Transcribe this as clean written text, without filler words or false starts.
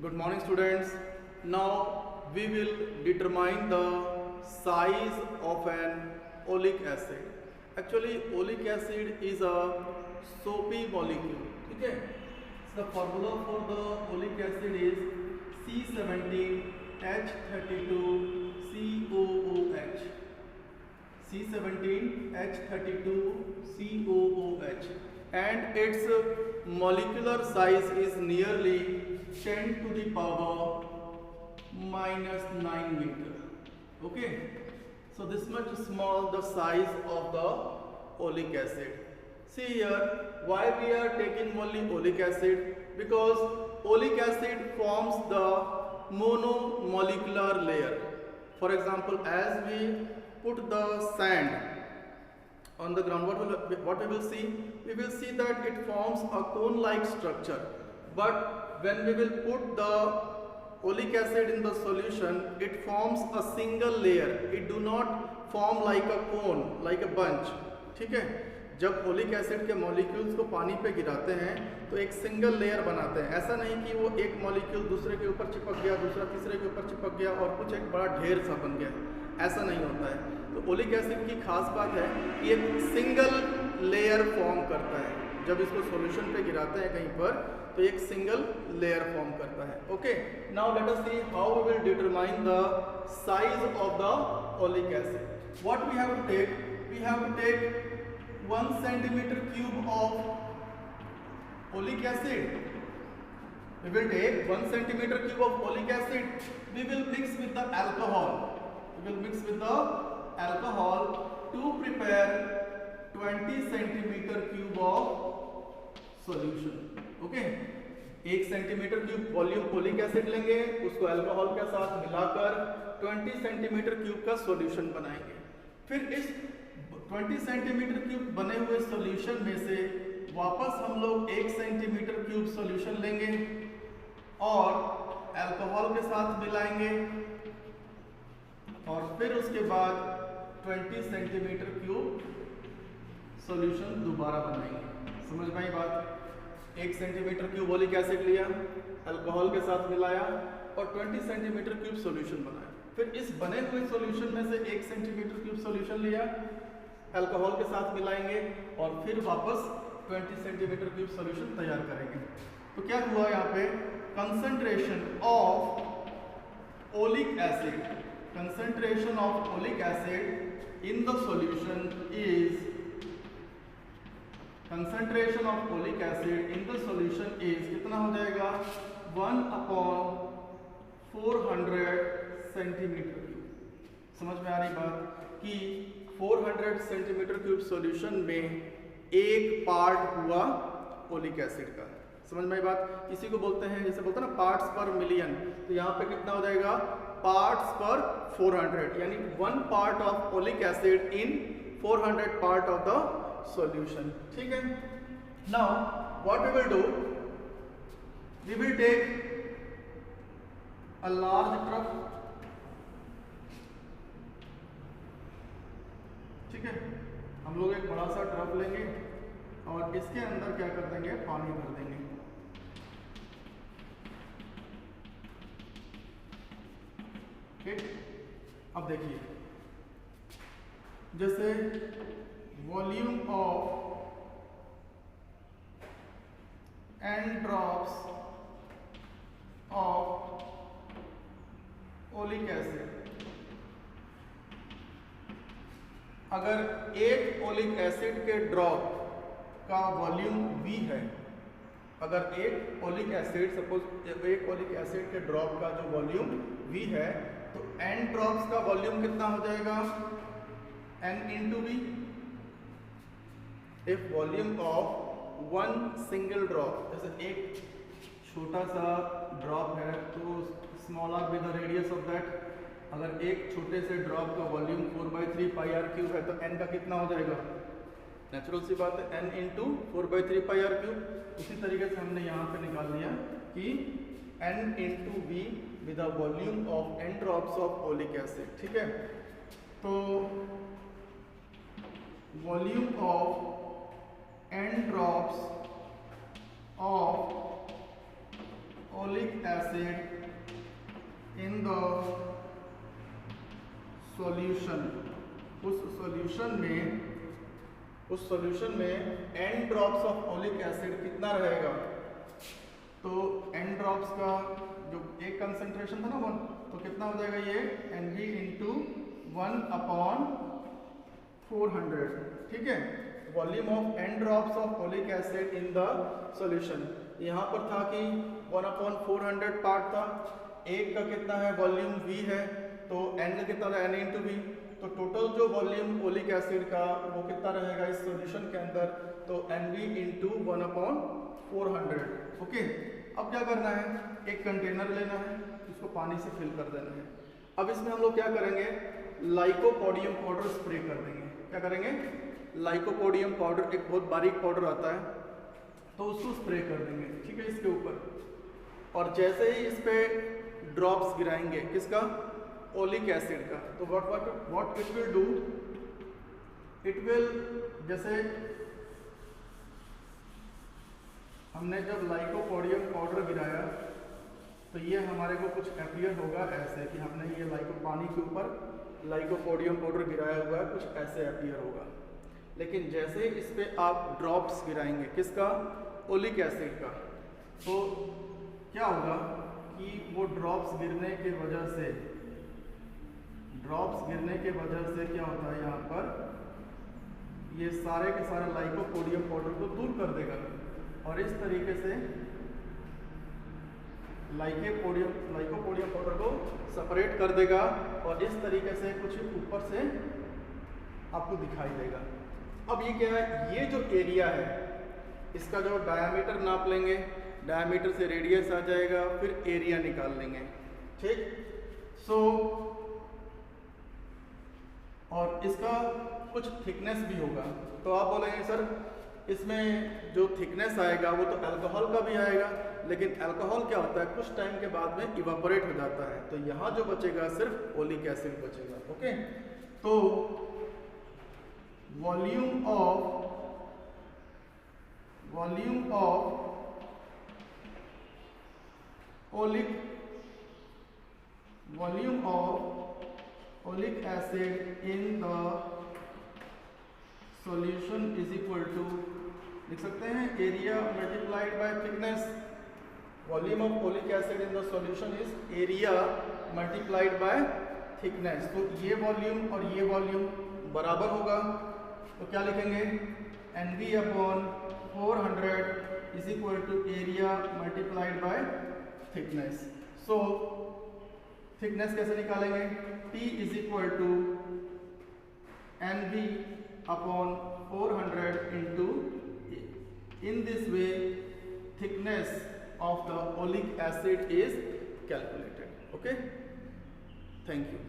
Good morning, students. Now we will determine the size of an oleic acid. Actually, oleic acid is a soapy molecule. Okay. So the formula for the oleic acid is C17H32COOH. C17H32COOH, and its molecular size is nearly 10 to the power -9 meter. Okay, so this much small the size of the oleic acid. See here, why we are taking only oleic acid? Because oleic acid forms the monomolecular layer. For example, as we put the sand on the ground, what we will see? We will see that it forms a cone-like structure. But when we will put the oleic acid in the solution, it forms a single layer. It do not form like a cone, like a bunch. ठीक है? जब oleic acid के molecules को पानी पे गिराते हैं तो एक सिंगल लेयर बनाते हैं। ऐसा नहीं कि वो एक मॉलिक्यूल दूसरे के ऊपर चिपक गया, दूसरा तीसरे के ऊपर चिपक गया और कुछ एक बड़ा ढेर सा बन गया। ऐसा नहीं होता है। तो ओलिक एसिड की खास बात है कि एक सिंगल लेयर फॉर्म करता है। जब इसको सॉल्यूशन पे गिराते हैं कहीं पर तो एक सिंगल लेयर फॉर्म करता है। Okay, now let us see how we will determine the size of the oleic acid. What we have to take? We have to take 1 centimeter cube of oleic acid. We will take 1 centimeter cube of oleic acid. We will mix with the alcohol. We will mix with the alcohol to prepare 20 centimeter cube of solution. Okay. 1 centimetre cube volume oleic acid लेंगे, उसको alcohol के साथ मिलाकर 20 centimetre cube का solution बनाएंगे। फिर इस 20 centimetre cube बने हुए सॉल्यूशन में से वापस हम लोग 1 सेंटीमीटर क्यूब सॉल्यूशन लेंगे और अल्कोहल के साथ मिलाएंगे और फिर उसके बाद 20 सेंटीमीटर क्यूब सॉल्यूशन दोबारा बनाएंगे। समझ में आई बात? 1 सेंटीमीटर क्यूब ओलिक एसिड लिया, अल्कोहल के साथ मिलाया और 20 सेंटीमीटर क्यूब सॉल्यूशन बनाया। फिर इस बने हुए सॉल्यूशन में से 1 सेंटीमीटर क्यूब सॉल्यूशन लिया, अल्कोहल के साथ मिलाएंगे और फिर वापस 20 सेंटीमीटर क्यूब सॉल्यूशन तैयार करेंगे। तो क्या हुआ यहाँ पे? Concentration of oleic acid in the solution is कितना हो जाएगा? 1/400 सेंटीमीटर क्यूब। समझ में आ रही बात कि 400 सेंटीमीटर क्यूब सॉल्यूशन में एक पार्ट हुआ ओलिक एसिड का। समझ में आई बात? इसी को बोलते हैं, जैसे बोलते हैं ना पार्ट्स पर मिलियन, तो यहाँ पे कितना हो जाएगा? पार्ट्स पर 400, यानी 1 part of oleic acid in 400 part of the solution. ठीक है? Now what we will do? We will take a large trough. ठीक है, हम लोग एक बड़ा सा ट्रफ लेंगे और इसके अंदर क्या कर देंगे? पानी भर देंगे। ठीक, अब देखिए, जैसे volume of n drops of oleic acid, अगर एक ओलिक एसिड के ड्रॉप का वॉल्यूम V है, अगर एक ओलिक एसिड सपोज एक ओलिक एसिड के ड्रॉप का जो वॉल्यूम V है, तो n ड्रॉप्स का वॉल्यूम कितना हो जाएगा? n into V। If volume of 1 single drop, जैसे एक छोटा सा ड्रॉप है तो small r with the radius of that, अगर एक छोटे से ड्रॉप का वॉल्यूम 4/3 पाई आर क्यूब है तो n का कितना हो जाएगा? नेचुरल सी बात है, n into 4/3 pi r cube. उसी तरीके से हमने यहाँ पे निकाल लिया कि n into V with the volume of n drops of oleic acid. ठीक है, तो volume of n drops of oleic oleic acid in the solution, उस सॉल्यूशन में n drops of oleic acid कितना रहेगा? तो n ड्रॉप्स का जो एक कंसंट्रेशन था ना 1, तो कितना हो जाएगा ये Nv इंटू 1/400, ठीक है। Volume of n drops of oleic acid in the solution, यहाँ पर था कि 1/400 पार्ट था, एक का कितना है वॉल्यूम V है, तो n का कितना है n इंटू V, तो टोटल जो वॉल्यूम ओलिक एसिड का वो कितना रहेगा इस सॉल्यूशन के अंदर, तो Nv इंटू 1/400। ओके, अब क्या करना है, एक कंटेनर लेना है, इसको पानी से फिल कर देना है। अब इसमें हम लोग क्या करेंगे, लाइकोपोडियम पाउडर स्प्रे कर देंगे। क्या करेंगे, लाइकोपोडियम पाउडर, एक बहुत बारीक पाउडर आता है, तो उसको स्प्रे कर देंगे, ठीक है, इसके ऊपर। और जैसे ही इस पे ड्रॉप्स गिराएंगे, किसका, ओलिक एसिड का, तो what it will do, it will, जैसे हमने जब लाइकोपोडियम पाउडर गिराया तो ये हमारे को कुछ अपीयर होगा ऐसे कि हमने ये पानी के ऊपर लाइकोपोडियम पाउडर गिराया हुआ है, कुछ ऐसे अपीयर होगा। लेकिन जैसे इस पे आप ड्रॉप्स गिराएंगे, किसका, ओलिक एसिड का, तो क्या होगा कि वो ड्रॉप्स गिरने के वजह से क्या होता है, यहाँ पर ये सारे के सारे लाइकोपोडियम पाउडर को दूर कर देगा और इस तरीके से लाइकोपोडियम पाउडर को सेपरेट कर देगा और इस तरीके से कुछ ऊपर से आपको दिखाई देगा। अब ये क्या है, ये जो एरिया है इसका जो डायामीटर नाप लेंगे, डायामीटर से रेडियस आ जाएगा, फिर एरिया निकाल लेंगे, ठीक। सो और इसका कुछ थिकनेस भी होगा, तो आप बोलेंगे सर इसमें जो थिकनेस आएगा वो तो अल्कोहल का भी आएगा, लेकिन अल्कोहल क्या होता है, कुछ टाइम के बाद में इवापोरेट हो जाता है, तो यहाँ जो बचेगा सिर्फ ओलिक एसिड बचेगा। ओके, तो volume of oleic acid in the solution is equal to, लिख सकते हैं, area multiplied by thickness. Volume of oleic acid in the solution is area multiplied by thickness. तो ये वॉल्यूम और ये वॉल्यूम बराबर होगा, तो क्या लिखेंगे, Nv/400 is equal to area multiplied by thickness. So thickness कैसे निकालेंगे, T is equal to Nv/400 into, in this way thickness of the oleic acid is calculated. Okay, thank you.